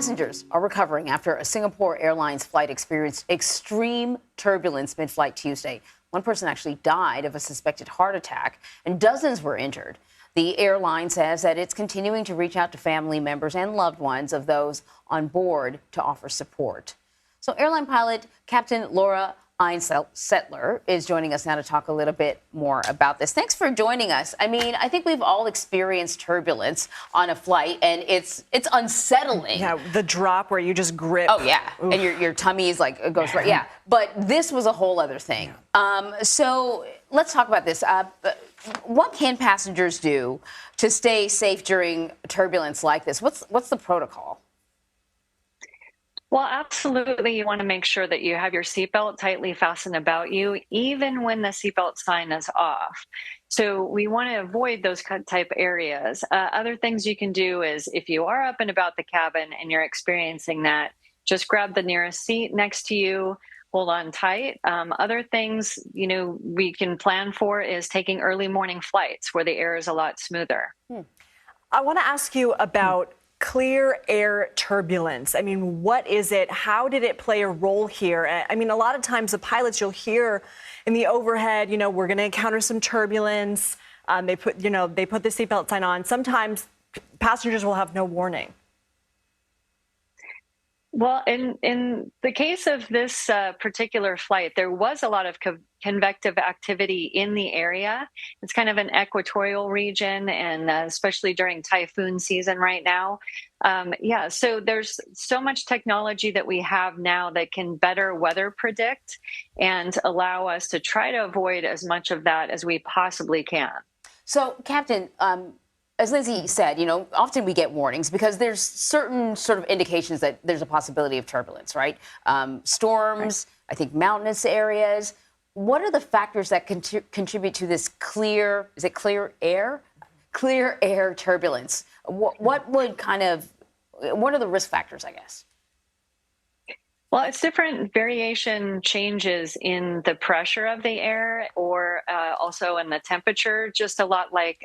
Passengers are recovering after a Singapore Airlines flight experienced extreme turbulence mid-flight Tuesday. One person actually died of a suspected heart attack, and dozens were injured. The airline says that it's continuing to reach out to family members and loved ones of those on board to offer support. So airline pilot Captain Laura Einsettler is joining us now to talk a little bit more about this. Thanks for joining us. I mean, I think we've all experienced turbulence on a flight, and it's unsettling. Yeah, the drop where you just grip. Oh, yeah. Oof. And your tummy is like, it goes right. Yeah. But this was a whole other thing. So let's talk about this. What can passengers do to stay safe during turbulence like this? What's the protocol? Well, absolutely. You want to make sure that you have your seatbelt tightly fastened about you, even when the seatbelt sign is off. So we want to avoid those type areas. Other things you can do is if you are up and about the cabin and you're experiencing that, just grab the nearest seat next to you, hold on tight. Other things, we can plan for is taking early morning flights where the air is a lot smoother. I want to ask you about clear air turbulence. I mean, what is it? How did it play a role here? I mean, a lot of times the pilots, you'll hear in the overhead, we're going to encounter some turbulence. They put the seatbelt sign on. Sometimes passengers will have no warning. Well, in the case of this particular flight, there was a lot of convective activity in the area. It's kind of an equatorial region, and especially during typhoon season right now. So there's so much technology that we have now that can better weather predict and allow us to try to avoid as much of that as we possibly can. So, Captain, as Lindsey said, often we get warnings because there's certain sort of indications that there's a possibility of turbulence, right? Storms, I think mountainous areas. What are the factors that contribute to this clear air turbulence? What are the risk factors, I guess? Well, it's different variation changes in the pressure of the air or also in the temperature, just a lot like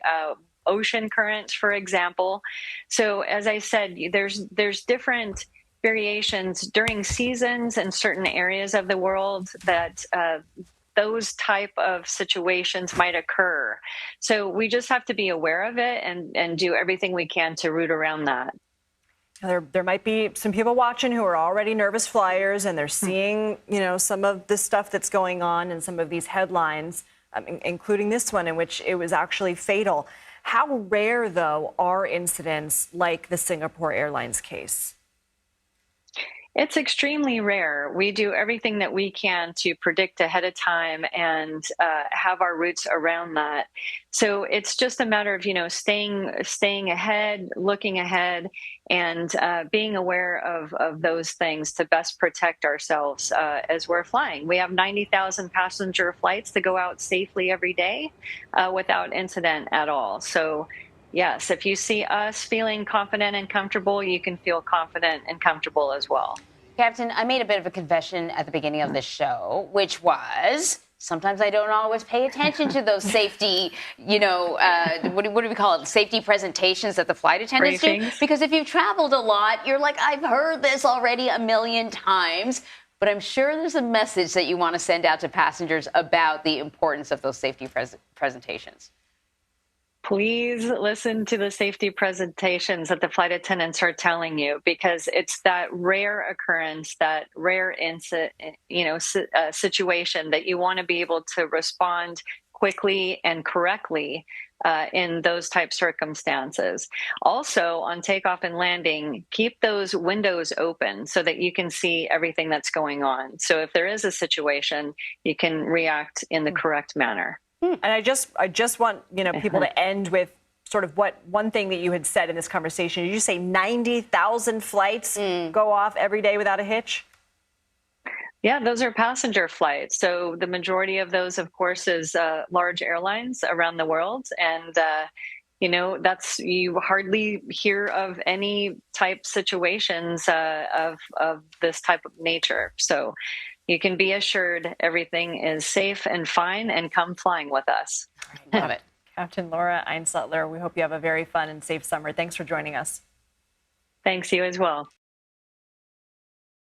ocean currents, for example. So as I said, there's different variations during seasons in certain areas of the world that those type of situations might occur. So we just have to be aware of it and do everything we can to root around that. There might be some people watching who are already nervous flyers, and they're seeing, some of the stuff that's going on in some of these headlines, including this one in which it was actually fatal. How rare, though, are incidents like the Singapore Airlines case? It's extremely rare. We do everything that we can to predict ahead of time and have our routes around that. So it's just a matter of, staying ahead, looking ahead, and being aware of those things to best protect ourselves as we're flying. We have 90,000 passenger flights that go out safely every day without incident at all. So yes, if you see us feeling confident and comfortable, you can feel confident and comfortable as well. Captain, I made a bit of a confession at the beginning of this show, which was sometimes I don't always pay attention to those safety, what do we call it? Safety presentations that the flight attendants do. Because if you've traveled a lot, you're like, I've heard this already a million times. But I'm sure there's a message that you want to send out to passengers about the importance of those safety presentations. Please listen to the safety presentations that the flight attendants are telling you, because it's that rare occurrence, that rare situation that you want to be able to respond quickly and correctly in those type circumstances. Also, on takeoff and landing, keep those windows open so that you can see everything that's going on. So if there is a situation, you can react in the correct manner. And I just want people to end with sort of one thing that you had said in this conversation. Did you say 90,000 flights go off every day without a hitch? Yeah, those are passenger flights. So the majority of those, of course, is large airlines around the world. And, you hardly hear of any type situations of this type of nature. So you can be assured everything is safe and fine, and come flying with us. Love it. Captain Laura Einsettler, we hope you have a very fun and safe summer. Thanks for joining us. Thanks, you as well.